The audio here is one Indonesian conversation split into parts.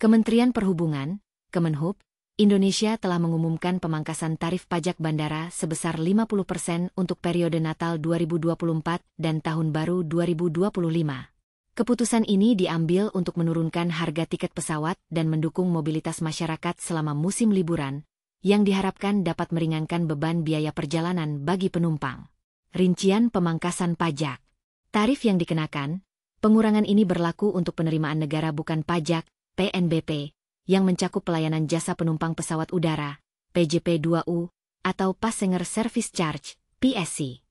Kementerian Perhubungan, Kemenhub, Indonesia telah mengumumkan pemangkasan tarif pajak bandara sebesar 50% untuk periode Natal 2024 dan Tahun Baru 2025. Keputusan ini diambil untuk menurunkan harga tiket pesawat dan mendukung mobilitas masyarakat selama musim liburan, yang diharapkan dapat meringankan beban biaya perjalanan bagi penumpang. Rincian pemangkasan pajak. Tarif yang dikenakan, pengurangan ini berlaku untuk penerimaan negara bukan pajak, PNBP, yang mencakup pelayanan jasa penumpang pesawat udara, PJP2U, atau Passenger Service Charge, PSC.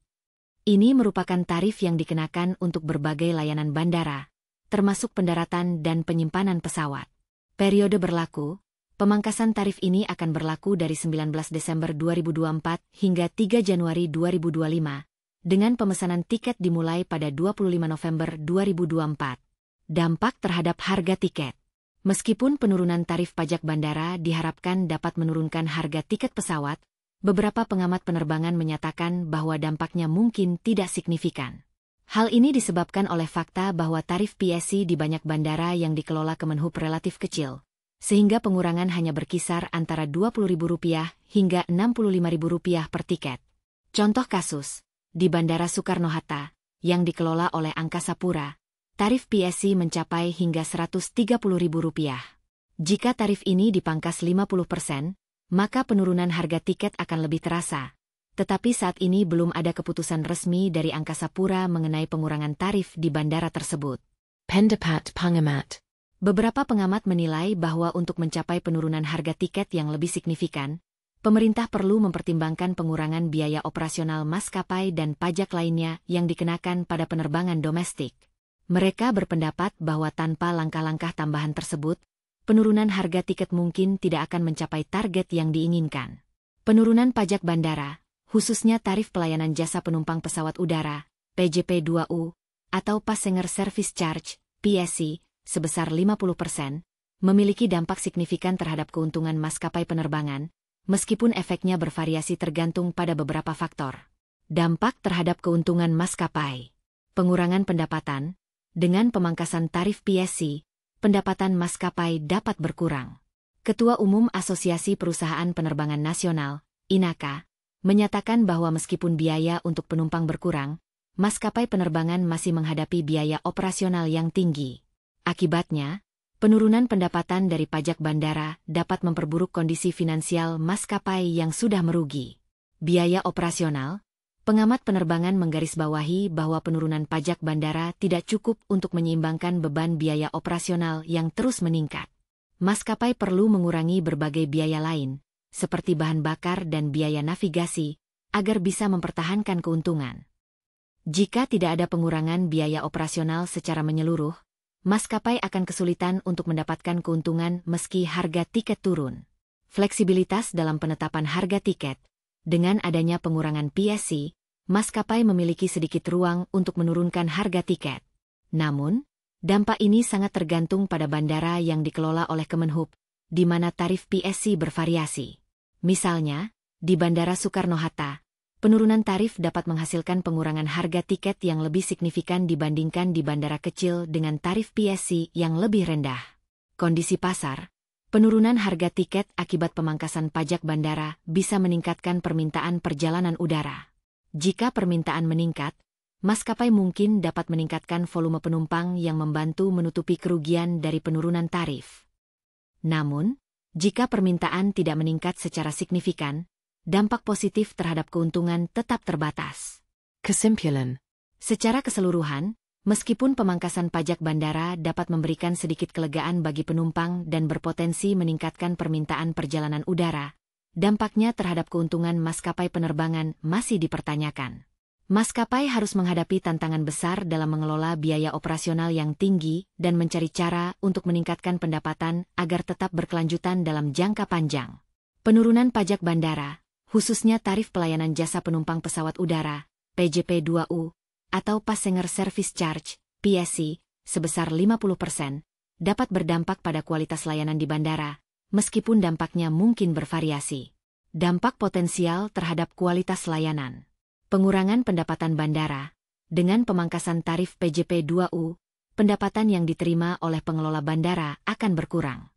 Ini merupakan tarif yang dikenakan untuk berbagai layanan bandara, termasuk pendaratan dan penyimpanan pesawat. Periode berlaku, pemangkasan tarif ini akan berlaku dari 19 Desember 2024 hingga 3 Januari 2025, dengan pemesanan tiket dimulai pada 25 November 2024. Dampak terhadap harga tiket. Meskipun penurunan tarif pajak bandara diharapkan dapat menurunkan harga tiket pesawat, beberapa pengamat penerbangan menyatakan bahwa dampaknya mungkin tidak signifikan. Hal ini disebabkan oleh fakta bahwa tarif PSC di banyak bandara yang dikelola Kemenhub relatif kecil, sehingga pengurangan hanya berkisar antara Rp20.000 hingga Rp65.000 per tiket. Contoh kasus, di Bandara Soekarno-Hatta, yang dikelola oleh Angkasa Pura, tarif PSC mencapai hingga Rp130.000. Jika tarif ini dipangkas 50%, maka penurunan harga tiket akan lebih terasa. Tetapi saat ini belum ada keputusan resmi dari Angkasa Pura mengenai pengurangan tarif di bandara tersebut. Pendapat pengamat. Beberapa pengamat menilai bahwa untuk mencapai penurunan harga tiket yang lebih signifikan, pemerintah perlu mempertimbangkan pengurangan biaya operasional maskapai dan pajak lainnya yang dikenakan pada penerbangan domestik. Mereka berpendapat bahwa tanpa langkah-langkah tambahan tersebut, penurunan harga tiket mungkin tidak akan mencapai target yang diinginkan. Penurunan pajak bandara, khususnya tarif pelayanan jasa penumpang pesawat udara, PJP2U, atau Passenger Service Charge, PSC, sebesar 50%, memiliki dampak signifikan terhadap keuntungan maskapai penerbangan, meskipun efeknya bervariasi tergantung pada beberapa faktor. Dampak terhadap keuntungan maskapai. Pengurangan pendapatan. Dengan pemangkasan tarif PSC, pendapatan maskapai dapat berkurang. Ketua Umum Asosiasi Perusahaan Penerbangan Nasional, INAKA, menyatakan bahwa meskipun biaya untuk penumpang berkurang, maskapai penerbangan masih menghadapi biaya operasional yang tinggi. Akibatnya, penurunan pendapatan dari pajak bandara dapat memperburuk kondisi finansial maskapai yang sudah merugi. Biaya operasional. Pengamat penerbangan menggarisbawahi bahwa penurunan pajak bandara tidak cukup untuk menyeimbangkan beban biaya operasional yang terus meningkat. Maskapai perlu mengurangi berbagai biaya lain, seperti bahan bakar dan biaya navigasi, agar bisa mempertahankan keuntungan. Jika tidak ada pengurangan biaya operasional secara menyeluruh, maskapai akan kesulitan untuk mendapatkan keuntungan meski harga tiket turun. Fleksibilitas dalam penetapan harga tiket. Dengan adanya pengurangan PSC, maskapai memiliki sedikit ruang untuk menurunkan harga tiket. Namun, dampak ini sangat tergantung pada bandara yang dikelola oleh Kemenhub, di mana tarif PSC bervariasi. Misalnya, di Bandara Soekarno-Hatta, penurunan tarif dapat menghasilkan pengurangan harga tiket yang lebih signifikan dibandingkan di bandara kecil dengan tarif PSC yang lebih rendah. Kondisi pasar. Penurunan harga tiket akibat pemangkasan pajak bandara bisa meningkatkan permintaan perjalanan udara. Jika permintaan meningkat, maskapai mungkin dapat meningkatkan volume penumpang yang membantu menutupi kerugian dari penurunan tarif. Namun, jika permintaan tidak meningkat secara signifikan, dampak positif terhadap keuntungan tetap terbatas. Kesimpulan. Secara keseluruhan, meskipun pemangkasan pajak bandara dapat memberikan sedikit kelegaan bagi penumpang dan berpotensi meningkatkan permintaan perjalanan udara, dampaknya terhadap keuntungan maskapai penerbangan masih dipertanyakan. Maskapai harus menghadapi tantangan besar dalam mengelola biaya operasional yang tinggi dan mencari cara untuk meningkatkan pendapatan agar tetap berkelanjutan dalam jangka panjang. Penurunan pajak bandara, khususnya tarif pelayanan jasa penumpang pesawat udara, PJP2U, atau Passenger Service Charge, PSC, sebesar 50%, dapat berdampak pada kualitas layanan di bandara, meskipun dampaknya mungkin bervariasi. Dampak potensial terhadap kualitas layanan. Pengurangan pendapatan bandara. Dengan pemangkasan tarif PJP2U, pendapatan yang diterima oleh pengelola bandara akan berkurang.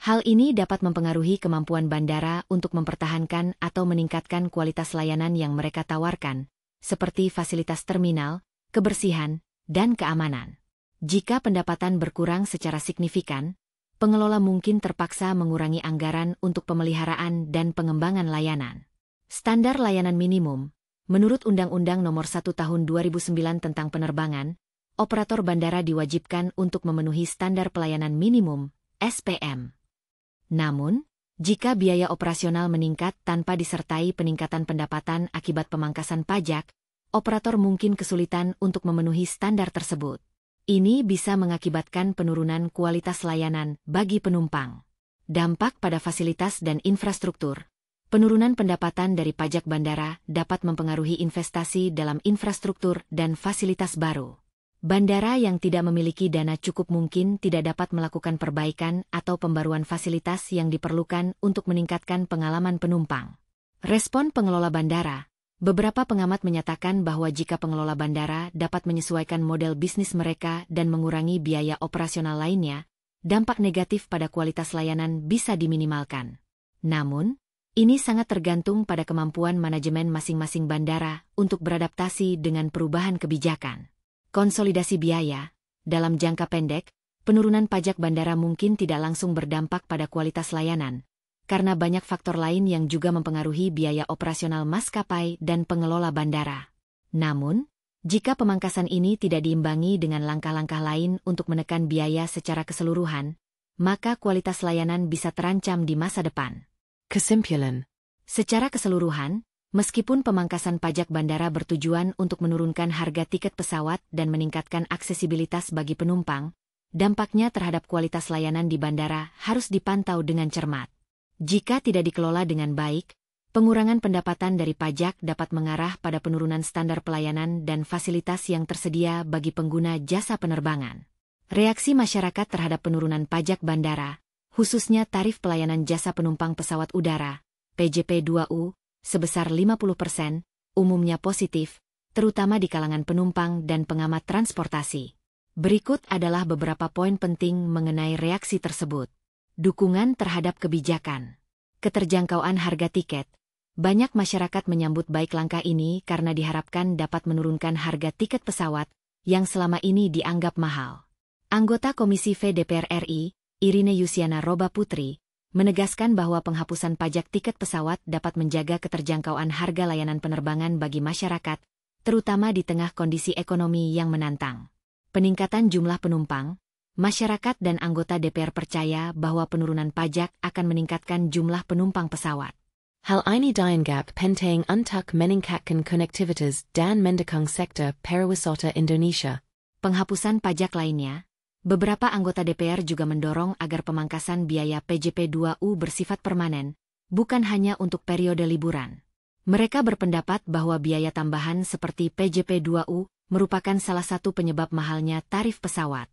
Hal ini dapat mempengaruhi kemampuan bandara untuk mempertahankan atau meningkatkan kualitas layanan yang mereka tawarkan, seperti fasilitas terminal, kebersihan, dan keamanan. Jika pendapatan berkurang secara signifikan, pengelola mungkin terpaksa mengurangi anggaran untuk pemeliharaan dan pengembangan layanan. Standar layanan minimum. Menurut Undang-Undang Nomor 1 Tahun 2009 tentang Penerbangan, operator bandara diwajibkan untuk memenuhi standar pelayanan minimum, SPM. Namun, jika biaya operasional meningkat tanpa disertai peningkatan pendapatan akibat pemangkasan pajak, operator mungkin kesulitan untuk memenuhi standar tersebut. Ini bisa mengakibatkan penurunan kualitas layanan bagi penumpang. Dampak pada fasilitas dan infrastruktur. Penurunan pendapatan dari pajak bandara dapat mempengaruhi investasi dalam infrastruktur dan fasilitas baru. Bandara yang tidak memiliki dana cukup mungkin tidak dapat melakukan perbaikan atau pembaruan fasilitas yang diperlukan untuk meningkatkan pengalaman penumpang. Respon pengelola bandara. Beberapa pengamat menyatakan bahwa jika pengelola bandara dapat menyesuaikan model bisnis mereka dan mengurangi biaya operasional lainnya, dampak negatif pada kualitas layanan bisa diminimalkan. Namun, ini sangat tergantung pada kemampuan manajemen masing-masing bandara untuk beradaptasi dengan perubahan kebijakan. Konsolidasi biaya. Dalam jangka pendek, penurunan pajak bandara mungkin tidak langsung berdampak pada kualitas layanan, karena banyak faktor lain yang juga mempengaruhi biaya operasional maskapai dan pengelola bandara. Namun, jika pemangkasan ini tidak diimbangi dengan langkah-langkah lain untuk menekan biaya secara keseluruhan, maka kualitas layanan bisa terancam di masa depan. Kesimpulan. Secara keseluruhan, meskipun pemangkasan pajak bandara bertujuan untuk menurunkan harga tiket pesawat dan meningkatkan aksesibilitas bagi penumpang, dampaknya terhadap kualitas layanan di bandara harus dipantau dengan cermat. Jika tidak dikelola dengan baik, pengurangan pendapatan dari pajak dapat mengarah pada penurunan standar pelayanan dan fasilitas yang tersedia bagi pengguna jasa penerbangan. Reaksi masyarakat terhadap penurunan pajak bandara, khususnya tarif pelayanan jasa penumpang pesawat udara, PJP2U, sebesar 50%, umumnya positif, terutama di kalangan penumpang dan pengamat transportasi. Berikut adalah beberapa poin penting mengenai reaksi tersebut. Dukungan terhadap kebijakan. Keterjangkauan harga tiket. Banyak masyarakat menyambut baik langkah ini karena diharapkan dapat menurunkan harga tiket pesawat yang selama ini dianggap mahal. Anggota Komisi V DPR RI, Irine Yusiana Roba Putri, menegaskan bahwa penghapusan pajak tiket pesawat dapat menjaga keterjangkauan harga layanan penerbangan bagi masyarakat, terutama di tengah kondisi ekonomi yang menantang. Peningkatan jumlah penumpang, masyarakat dan anggota DPR percaya bahwa penurunan pajak akan meningkatkan jumlah penumpang pesawat. Hal ini dianggap penting untuk meningkatkan konektivitas dan mendukung sektor pariwisata Indonesia. Penghapusan pajak lainnya. Beberapa anggota DPR juga mendorong agar pemangkasan biaya PJP2U bersifat permanen, bukan hanya untuk periode liburan. Mereka berpendapat bahwa biaya tambahan seperti PJP2U merupakan salah satu penyebab mahalnya tarif pesawat.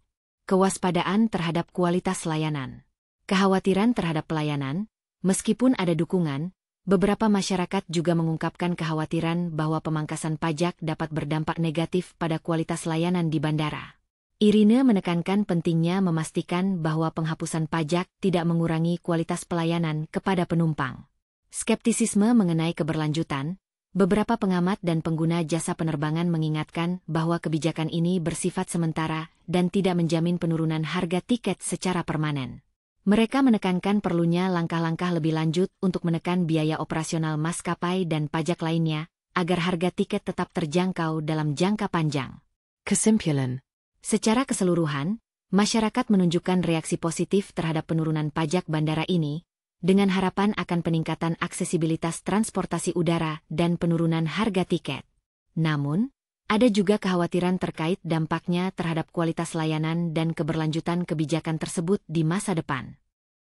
Kewaspadaan terhadap kualitas layanan. Kekhawatiran terhadap pelayanan, meskipun ada dukungan, beberapa masyarakat juga mengungkapkan kekhawatiran bahwa pemangkasan pajak dapat berdampak negatif pada kualitas layanan di bandara. Irine menekankan pentingnya memastikan bahwa penghapusan pajak tidak mengurangi kualitas pelayanan kepada penumpang. Skeptisisme mengenai keberlanjutan, beberapa pengamat dan pengguna jasa penerbangan mengingatkan bahwa kebijakan ini bersifat sementara dan tidak menjamin penurunan harga tiket secara permanen. Mereka menekankan perlunya langkah-langkah lebih lanjut untuk menekan biaya operasional maskapai dan pajak lainnya, agar harga tiket tetap terjangkau dalam jangka panjang. Kesimpulan. Secara keseluruhan, masyarakat menunjukkan reaksi positif terhadap penurunan pajak bandara ini, dengan harapan akan peningkatan aksesibilitas transportasi udara dan penurunan harga tiket. Namun, ada juga kekhawatiran terkait dampaknya terhadap kualitas layanan dan keberlanjutan kebijakan tersebut di masa depan.